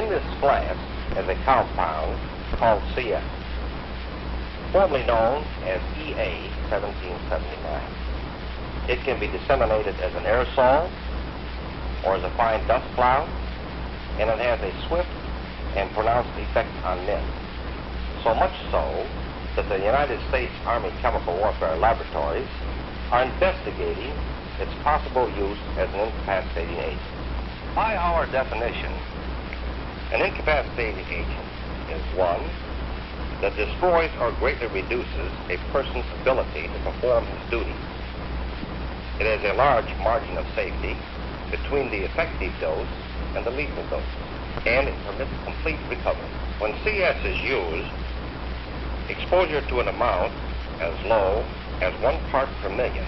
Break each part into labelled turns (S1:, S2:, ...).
S1: In this glass is a compound called CS, formerly known as EA 1779. It can be disseminated as an aerosol or as a fine dust cloud, and it has a swift and pronounced effect on men. So much so that the United States Army Chemical Warfare Laboratories are investigating its possible use as an incapacitating agent. By our definition, an incapacitating agent is one that destroys or greatly reduces a person's ability to perform his duties. It has a large margin of safety between the effective dose and the lethal dose, and it permits complete recovery. When CS is used, exposure to an amount as low as 1 part per million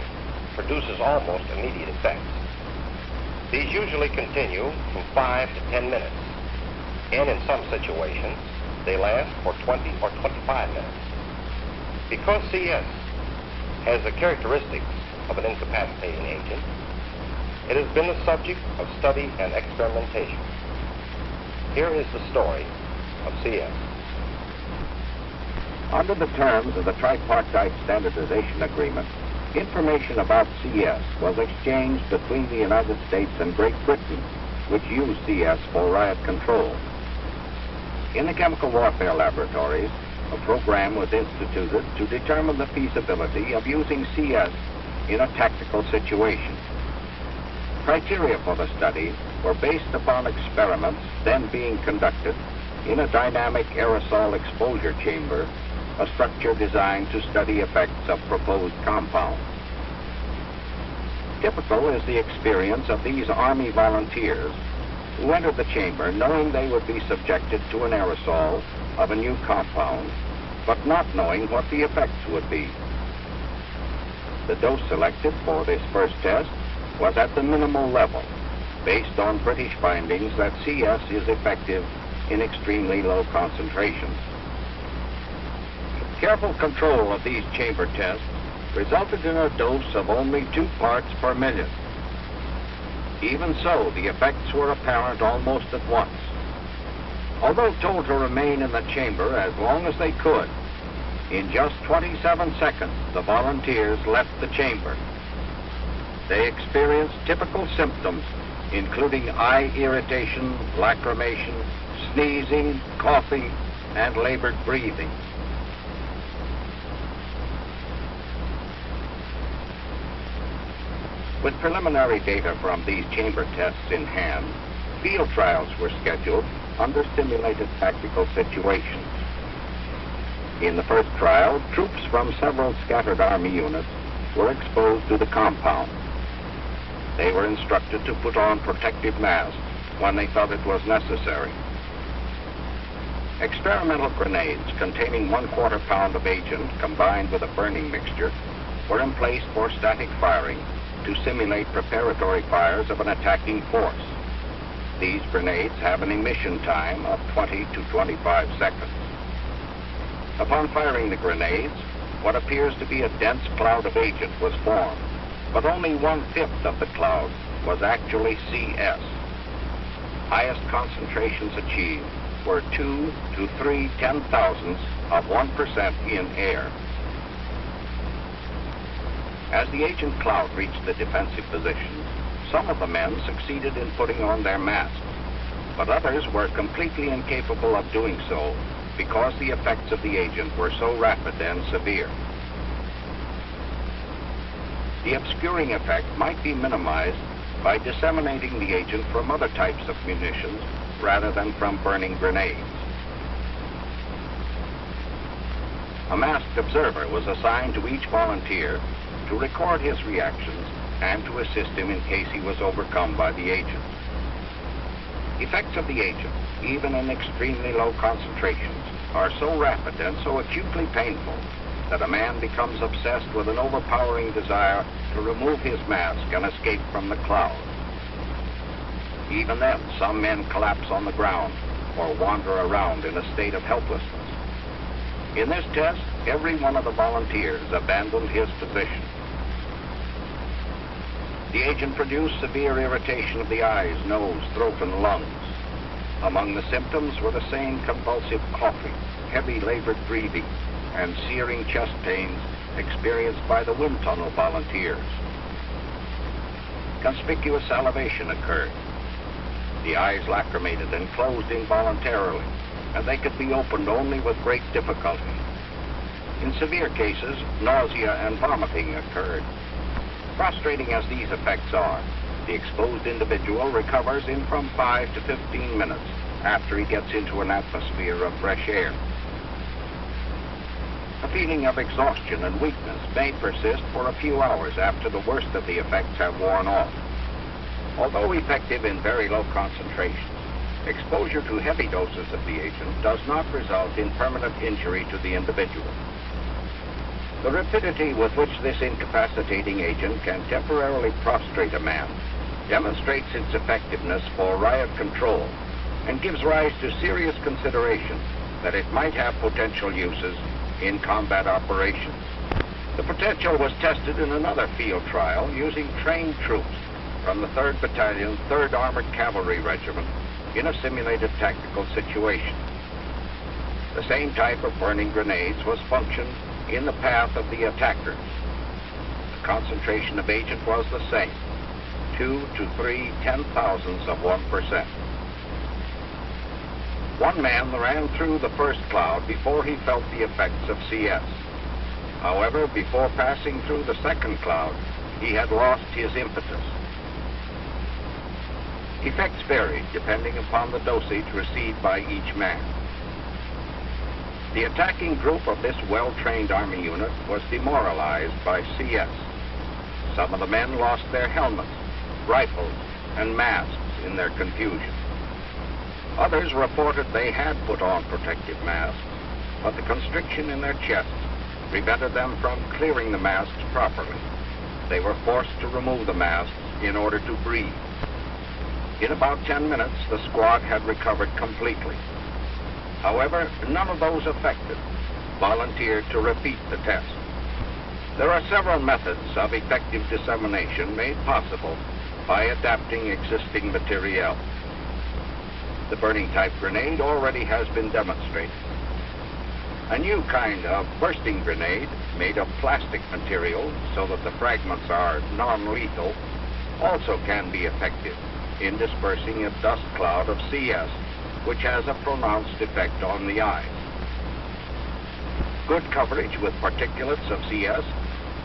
S1: produces almost immediate effects. These usually continue from 5 to 10 minutes, and in some situations, they last for 20 or 25 minutes. Because CS has the characteristics of an incapacitating agent, it has been the subject of study and experimentation. Here is the story of CS.
S2: Under the terms of the Tripartite Standardization Agreement, information about CS was exchanged between the United States and Great Britain, which used CS for riot control. In the Chemical Warfare Laboratories, a program was instituted to determine the feasibility of using CS in a tactical situation. Criteria for the study were based upon experiments then being conducted in a dynamic aerosol exposure chamber, a structure designed to study effects of proposed compounds. Typical is the experience of these Army volunteers who entered the chamber knowing they would be subjected to an aerosol of a new compound, but not knowing what the effects would be. The dose selected for this first test was at the minimal level, based on British findings that CS is effective in extremely low concentrations. Careful control of these chamber tests resulted in a dose of only 2 parts per million. Even so, the effects were apparent almost at once. Although told to remain in the chamber as long as they could, in just 27 seconds, the volunteers left the chamber. They experienced typical symptoms, including eye irritation, lacrimation, sneezing, coughing, and labored breathing. With preliminary data from these chamber tests in hand, field trials were scheduled under simulated tactical situations. In the first trial, troops from several scattered Army units were exposed to the compound. They were instructed to put on protective masks when they thought it was necessary. Experimental grenades containing 1/4 pound of agent combined with a burning mixture were emplaced for static firing to simulate preparatory fires of an attacking force. These grenades have an emission time of 20 to 25 seconds. Upon firing the grenades, what appears to be a dense cloud of agent was formed, but only 1/5 of the cloud was actually CS. Highest concentrations achieved were 2 to 3 ten-thousandths of 1% in air. As the agent cloud reached the defensive positions, some of the men succeeded in putting on their masks, but others were completely incapable of doing so because the effects of the agent were so rapid and severe. The obscuring effect might be minimized by disseminating the agent from other types of munitions rather than from burning grenades. A masked observer was assigned to each volunteer to record his reactions and to assist him in case he was overcome by the agent. Effects of the agent, even in extremely low concentrations, are so rapid and so acutely painful that a man becomes obsessed with an overpowering desire to remove his mask and escape from the cloud. Even then, some men collapse on the ground or wander around in a state of helplessness. In this test, every one of the volunteers abandoned his position. The agent produced severe irritation of the eyes, nose, throat, and lungs. Among the symptoms were the same convulsive coughing, heavy labored breathing, and searing chest pains experienced by the wind tunnel volunteers. Conspicuous salivation occurred. The eyes lacrimated and closed involuntarily, and they could be opened only with great difficulty. In severe cases, nausea and vomiting occurred. Frustrating as these effects are, the exposed individual recovers in from 5 to 15 minutes after he gets into an atmosphere of fresh air. A feeling of exhaustion and weakness may persist for a few hours after the worst of the effects have worn off. Although effective in very low concentrations, exposure to heavy doses of the agent does not result in permanent injury to the individual. The rapidity with which this incapacitating agent can temporarily prostrate a man demonstrates its effectiveness for riot control and gives rise to serious consideration that it might have potential uses in combat operations. The potential was tested in another field trial using trained troops from the 3rd Battalion, 3rd Armored Cavalry Regiment in a simulated tactical situation. The same type of burning grenades was functioned in the path of the attackers. The concentration of agent was the same, 2 to 3 10,000ths of 1%. One man ran through the first cloud before he felt the effects of CS. However, before passing through the second cloud, he had lost his impetus. Effects varied depending upon the dosage received by each man. The attacking group of this well-trained Army unit was demoralized by CS. Some of the men lost their helmets, rifles, and masks in their confusion. Others reported they had put on protective masks, but the constriction in their chests prevented them from clearing the masks properly. They were forced to remove the masks in order to breathe. In about 10 minutes, the squad had recovered completely. However, none of those affected volunteered to repeat the test. There are several methods of effective dissemination made possible by adapting existing materiel. The burning type grenade already has been demonstrated. A new kind of bursting grenade made of plastic material so that the fragments are non-lethal also can be effective in dispersing a dust cloud of CS, which has a pronounced effect on the eyes. Good coverage with particulates of CS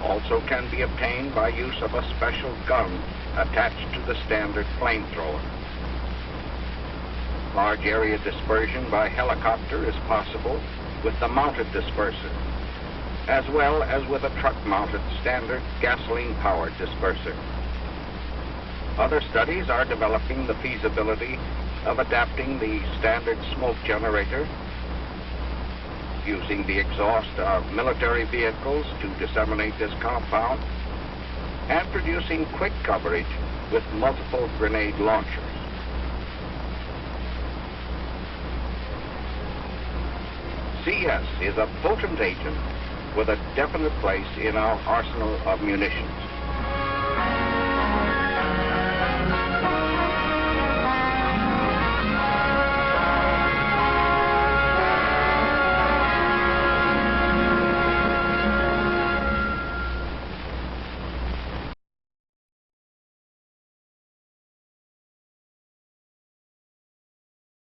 S2: also can be obtained by use of a special gun attached to the standard flamethrower. Large area dispersion by helicopter is possible with the mounted disperser, as well as with a truck-mounted standard gasoline-powered disperser. Other studies are developing the feasibility of adapting the standard smoke generator, using the exhaust of military vehicles to disseminate this compound, and producing quick coverage with multiple grenade launchers. CS is a potent agent with a definite place in our arsenal of munitions.